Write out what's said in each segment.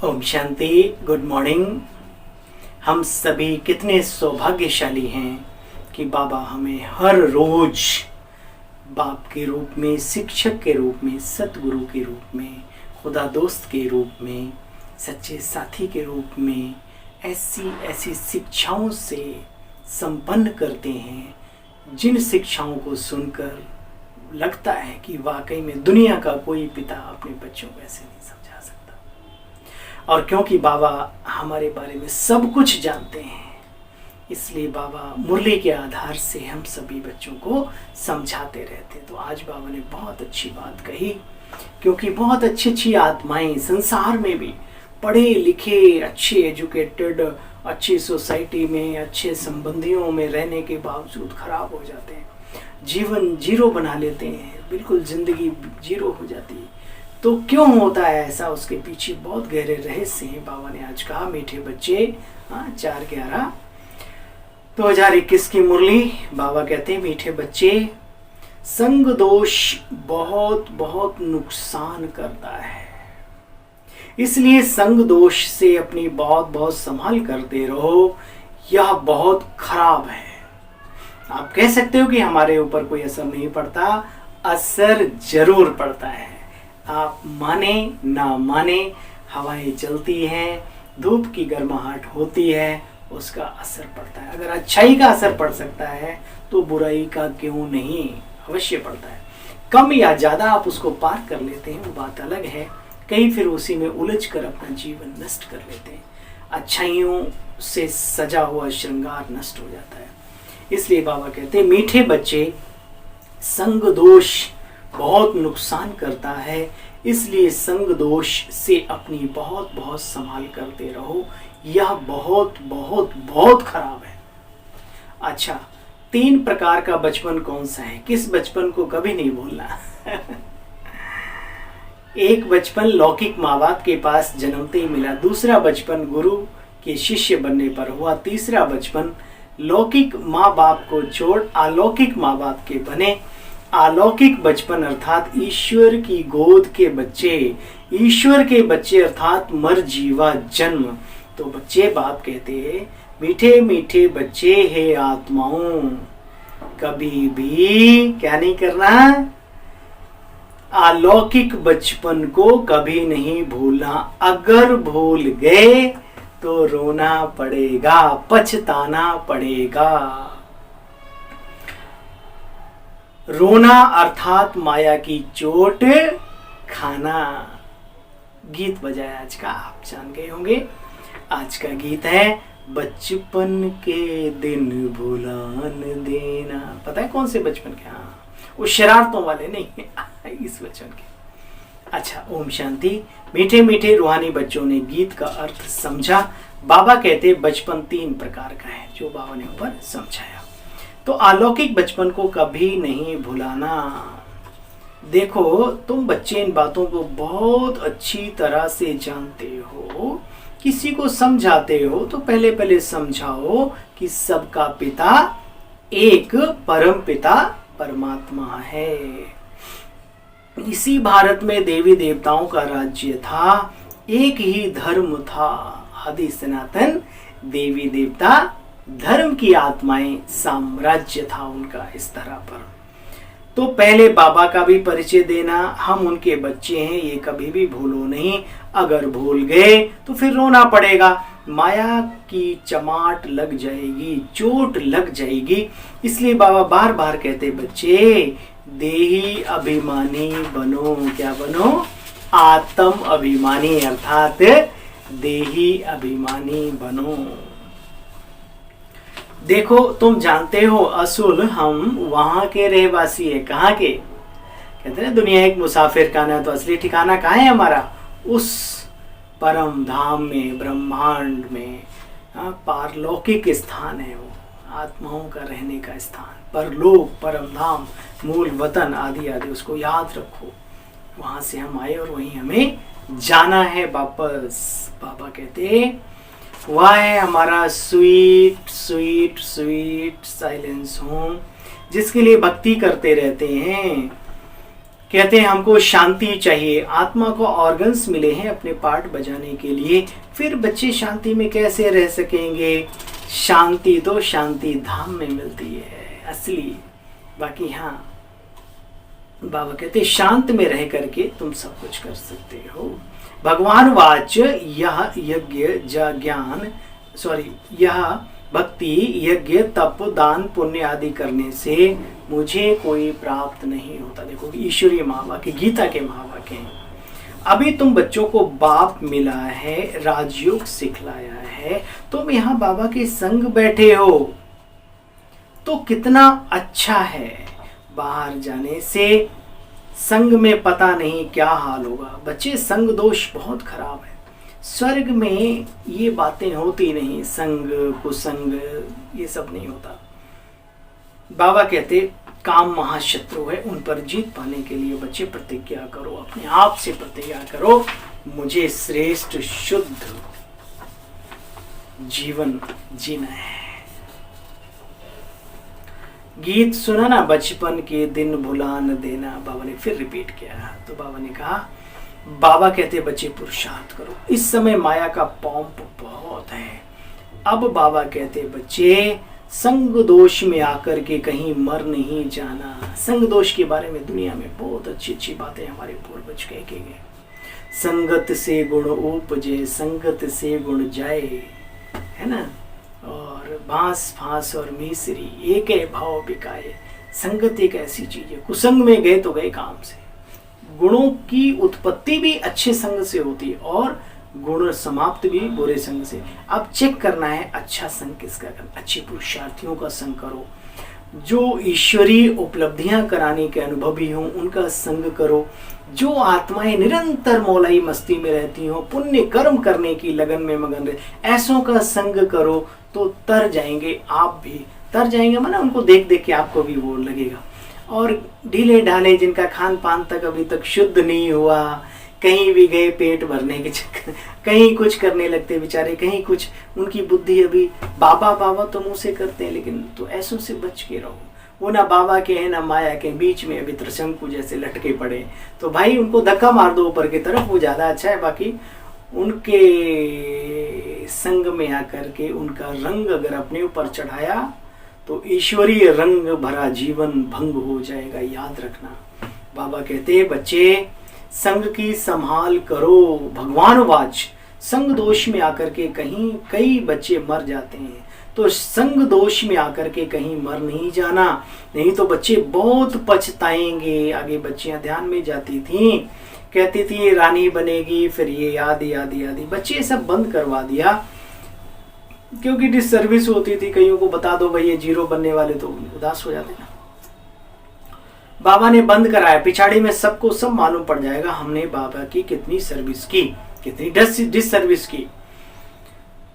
Om Shanti. Good morning. हम सभी कितने सौभाग्यशाली हैं कि बाबा हमें हर रोज बाप के रूप में, शिक्षक के रूप में, सतगुरु के रूप में, खुदा दोस्त के रूप में, सच्चे साथी के रूप में ऐसी ऐसी शिक्षाओं से संपन्न करते हैं जिन शिक्षाओं को सुनकर लगता है कि वाकई में दुनिया का कोई पिता अपने बच्चों को ऐसे नहीं समझा सकता। और क्योंकि बाबा हमारे बारे में सब कुछ जानते हैं, इसलिए बाबा मुरली के आधार से हम सभी बच्चों को समझाते रहते हैं। तो आज बाबा ने बहुत अच्छी बात कही, क्योंकि बहुत अच्छी अच्छी आत्माएं संसार में भी पढ़े लिखे, अच्छे एजुकेटेड, अच्छी सोसाइटी में, अच्छे संबंधियों में रहने के बावजूद खराब हो जाते हैं, जीवन जीरो बना लेते हैं, बिल्कुल जिंदगी जीरो हो जाती है। तो क्यों होता है ऐसा? उसके पीछे बहुत गहरे रहस्य हैं। बाबा ने आज कहा, मीठे बच्चे, 4/11 2021 की मुरली। बाबा कहते हैं, मीठे बच्चे, संग दोष बहुत बहुत नुकसान करता है, इसलिए संग दोष से अपनी बहुत बहुत संभाल करते रहो। यह बहुत खराब है। आप कह सकते हो कि हमारे ऊपर कोई असर नहीं पड़ता, असर जरूर पड़ता है। आप माने ना माने, हवाएं चलती हैं, धूप की गर्माहट होती है, उसका असर पड़ता है। अगर अच्छाई का असर पड़ सकता है तो बुराई का क्यों नहीं, अवश्य पड़ता है। कम या ज्यादा आप उसको पार कर लेते हैं, वो बात अलग है। कई फिर उसी में उलझ कर अपना जीवन नष्ट कर लेते हैं। अच्छाइयों से सजा हुआ श्रृंगार नष्ट हो जाता है। इसलिए बाबा कहते हैं, मीठे बच्चे, संग दोष बहुत नुकसान करता है, इसलिए संग दोष से अपनी बहुत बहुत संभाल करते रहो। यह बहुत बहुत बहुत खराब है। अच्छा, 3 प्रकार का बचपन कौन सा है? किस बचपन को कभी नहीं भूलना? एक बचपन लौकिक माँ बाप के पास जन्मते ही मिला, दूसरा बचपन गुरु के शिष्य बनने पर हुआ, तीसरा बचपन लौकिक माँ बाप को छोड़ अलौकिक माँ बाप के बने। अलौकिक बचपन अर्थात ईश्वर की गोद के बच्चे, ईश्वर के बच्चे अर्थात मर जीवा जन्म। तो बच्चे, बाप कहते, मीठे मीठे बच्चे हे आत्माओं, कभी भी क्या नहीं करना? अलौकिक बचपन को कभी नहीं भूलना। अगर भूल गए तो रोना पड़ेगा, पछताना पड़ेगा। रोना अर्थात माया की चोट खाना। गीत बजाया आज का, आप जान गए होंगे। आज का गीत है, बचपन के दिन भुलान देना। पता है कौन से बचपन के? हाँ, वो शरारतों वाले नहीं, इस बचपन के। अच्छा, ओम शांति। मीठे मीठे रूहानी बच्चों ने गीत का अर्थ समझा। बाबा कहते बचपन 3 प्रकार का है, जो बाबा ने ऊपर समझाया। तो अलौकिक बचपन को कभी नहीं भुलाना। देखो, तुम बच्चे इन बातों को बहुत अच्छी तरह से जानते हो, किसी को समझाते हो तो पहले पहले समझाओ कि सबका पिता एक परम पिता परमात्मा है। इसी भारत में देवी देवताओं का राज्य था, एक ही धर्म था, आदि सनातन देवी देवता धर्म की आत्माएं, साम्राज्य था उनका इस तरह पर। तो पहले बाबा का भी परिचय देना, हम उनके बच्चे हैं, ये कभी भी भूलो नहीं। अगर भूल गए तो फिर रोना पड़ेगा, माया की चमाट लग जाएगी, चोट लग जाएगी। इसलिए बाबा बार बार कहते, बच्चे देही अभिमानी बनो। क्या बनो? आत्म अभिमानी अर्थात देही अभिमानी बनो। देखो, तुम जानते हो असुल हम वहां के रहवासी है। कहाँ के? कहते हैं दुनिया एक मुसाफिर खाना, तो असली ठिकाना कहाँ है हमारा? उस परम धाम में, ब्रह्मांड में, पारलौकिक स्थान है वो, आत्माओं का रहने का स्थान, परलोक, परम धाम, मूल वतन आदि आदि। उसको याद रखो, वहां से हम आए और वहीं हमें जाना है वापस। बाबा कहते, वह है हमारा sweet sweet sweet silence home, जिसके लिए भक्ति करते रहते हैं। कहते हैं हमको शांति चाहिए, आत्मा को ऑर्गन्स मिले हैं अपने पार्ट बजाने के लिए, फिर बच्चे शांति में कैसे रह सकेंगे? शांति तो शांति धाम में मिलती है असली। बाकी हाँ, बाबा कहते शांत में रह करके तुम सब कुछ कर सकते हो। भगवान वाच यह यज्ञ यह भक्ति यज्ञ तप दान पुण्य आदि करने से मुझे कोई प्राप्त नहीं होता। देखो ईश्वरीय महावाक्य, गीता के महावाक्य हैं। अभी तुम बच्चों को बाप मिला है, राजयोग सिखलाया है, तुम यहाँ बाबा के संग बैठे हो तो कितना अच्छा है। बाहर जाने से संग में पता नहीं क्या हाल होगा। बच्चे, संग दोष बहुत खराब है। स्वर्ग में ये बातें होती नहीं, संग कुसंग ये सब नहीं होता। बाबा कहते काम महाशत्रु है, उन पर जीत पाने के लिए बच्चे प्रतिज्ञा करो, अपने आप से प्रतिज्ञा करो, मुझे श्रेष्ठ शुद्ध जीवन जीना है। गीत सुना ना, बचपन के दिन भुला न देना, बाबा ने फिर रिपीट किया। तो बाबा ने कहा, बाबा कहते बच्चे पुरुषार्थ करो, इस समय माया का पॉम्प बहुत है। अब बाबा कहते बच्चे संग दोष में आकर के कहीं मर नहीं जाना। संग दोष के बारे में दुनिया में बहुत अच्छी अच्छी बातें हमारे पूर्वज कह के गए। संगत से गुण उपजे, संगत से गुण जाए, है ना। और बांस फांस और मिसरी एक है भाव बिकाए। संगत एक ऐसी चीज है, कुसंग में गए तो गए काम से। गुणों की उत्पत्ति भी अच्छे संग से होती है और गुण समाप्त भी बुरे संग से। अब चेक करना है अच्छा संग किसका करना। अच्छे पुरुषार्थियों का संग करो, जो ईश्वरीय उपलब्धियां कराने के अनुभवी हों उनका संग करो। जो आत्माएं निरंतर मौलाई मस्ती में रहती हो, पुण्य कर्म करने की लगन में मगन रहे, ऐसों का संग करो तो तर जाएंगे। आप भी तर जाएंगे, माना उनको देख देख के आपको भी वो लगेगा। और ढीले ढाले जिनका खान पान तक अभी तक शुद्ध नहीं हुआ, कहीं भी गए पेट भरने के चक्कर, कहीं कुछ करने लगते बेचारे, कहीं कुछ, उनकी बुद्धि अभी बाबा बाबा तो मुंह से करते हैं, लेकिन तो ऐसों से बच के रहो। वो ना बाबा के हैं ना माया के, बीच में अभी त्रिशंकु जैसे लटके पड़े, तो भाई उनको धक्का मार दो ऊपर की तरफ, वो ज्यादा अच्छा है। बाकी उनके संग में आकर के उनका रंग अगर अपने ऊपर चढ़ाया तो ईश्वरीय रंग भरा जीवन भंग हो जाएगा, याद रखना। बाबा कहते बच्चे संग की संभाल करो। भगवान वाच, संग दोष में आकर के कहीं कई बच्चे मर जाते हैं, तो संग दोष में आकर के कहीं मर नहीं जाना, नहीं तो बच्चे बहुत पछताएंगे। आगे बच्चियां ध्यान में जाती थीं, कहती थी ये रानी बनेगी, फिर ये आदि आदि आदि। बच्चे सब बंद करवा दिया क्योंकि डिसर्विस होती थी। कईयों को बता दो भाई ये जीरो बनने वाले, तो उदास हो जाते ना। बाबा ने बंद कराया, पिछाड़ी में सबको सब मालूम पड़ जाएगा हमने बाबा की कितनी सर्विस की, कितनी डिसर्विस की,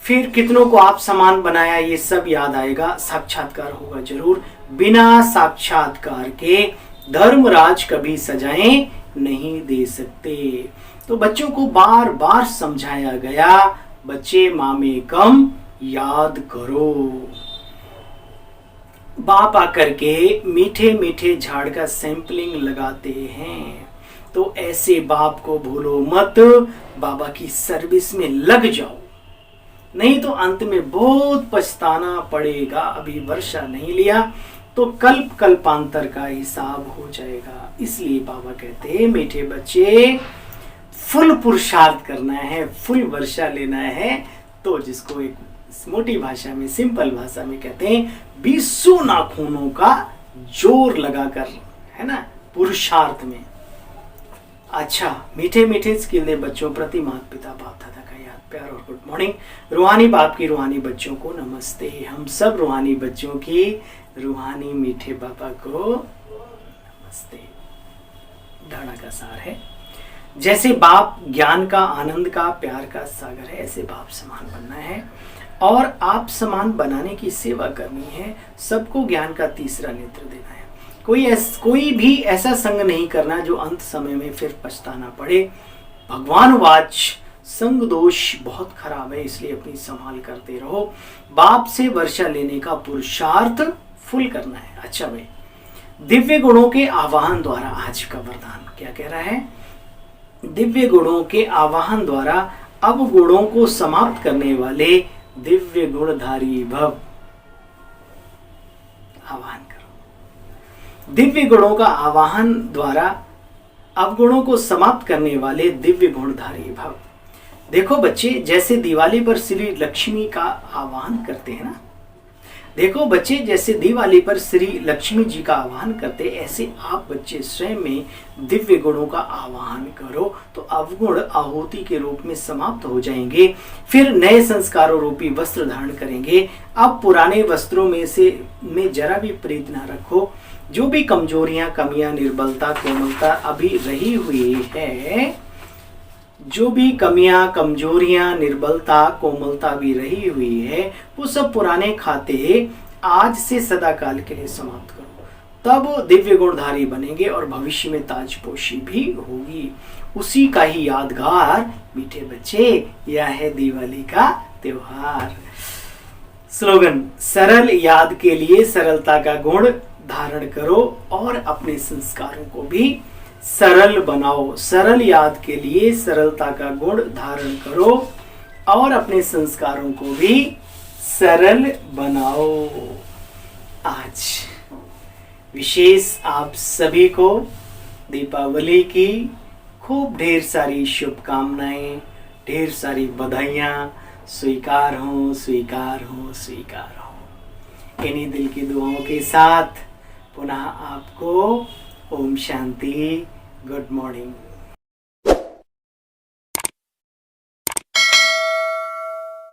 फिर कितनों को आप समान बनाया, ये सब याद आएगा। साक्षात्कार होगा जरूर। बिना साक्षात्कार के धर्मराज कभी सजाएं नहीं दे सकते। तो बच्चों को बार बार समझाया गया, बच्चे मामे कम याद करो। बाप आकर के मीठे मीठे झाड़ का सैंपलिंग लगाते हैं, तो ऐसे बाप को भूलो मत, बाबा की सर्विस में लग जाओ, नहीं तो अंत में बहुत पछताना पड़ेगा। अभी वर्षा नहीं लिया तो कल्प कल्पांतर का हिसाब हो जाएगा। इसलिए बाबा कहते हैं मीठे बच्चे फुल पुरुषार्थ करना है, फुल वर्षा लेना है। तो जिसको एक मोटी भाषा में, सिंपल भाषा में कहते हैं 20 नाखूनों का जोर लगाकर, है ना, पुरुषार्थ में। अच्छा, मीठे मीठे स्किल बच्चों प्रति माता पिता बाप दादा का याद प्यार और गुड मॉर्निंग। रूहानी बाप की रूहानी बच्चों को नमस्ते। हम सब रूहानी बच्चों की रूहानी मीठे बाबा को नमस्ते। दाढ़ा का सार है, जैसे बाप ज्ञान का, आनंद का, प्यार का सागर है, ऐसे बाप समान बनना है और आप समान बनाने की सेवा करनी है। सबको ज्ञान का तीसरा नेत्र देना है। कोई भी ऐसा संग नहीं करना जो अंत समय में फिर पछताना पड़े। भगवान वाच, संग दोष बहुत खराब है, इसलिए अपनी संभाल करते रहो। बाप से वर्षा लेने का पुरुषार्थ फुल करना है। अच्छा भाई, दिव्य गुणों के आवाहन द्वारा, आज का वरदान क्या कह रहा है? दिव्य गुणों के आवाहन द्वारा अवगुणों को समाप्त करने वाले दिव्य गुणधारी भव। आवाहन करो। दिव्य गुणों का आवाहन द्वारा अवगुणों को समाप्त करने वाले दिव्य गुणधारी भव। देखो बच्चे, जैसे दिवाली पर श्री लक्ष्मी का आवाहन करते हैं ना, देखो बच्चे, जैसे दिवाली पर श्री लक्ष्मी जी का आवाहन करते, ऐसे आप बच्चे स्वयं में दिव्य गुणों का आवाहन करो तो अवगुण आहुति के रूप में समाप्त हो जाएंगे। फिर नए संस्कारों रूपी वस्त्र धारण करेंगे। अब पुराने वस्त्रों में जरा भी प्रीत ना रखो। जो भी कमजोरियां, कमियां, निर्बलता, कोमलता अभी रही हुई है, जो भी कमियां, कमजोरियां, निर्बलता, कोमलता भी रही हुई है, वो सब पुराने खाते आज से सदा काल के लिए समाप्त करो। तब दिव्य गुणधारी बनेंगे और भविष्य में ताजपोशी भी होगी। उसी का ही यादगार मीठे बच्चे, यह है दिवाली का त्योहार। स्लोगन: सरल याद के लिए सरलता का गुण धारण करो और अपने संस्कारों को भी सरल बनाओ। सरल याद के लिए सरलता का गुण धारण करो और अपने संस्कारों को भी सरल बनाओ। आज विशेष आप सभी को दीपावली की खूब ढेर सारी शुभकामनाएं, ढेर सारी बधाइयां स्वीकार हो, स्वीकार हो, स्वीकार हो। इन्हीं दिल की दुआओं के साथ पुनः आपको ओम शांति, गुड मॉर्निंग।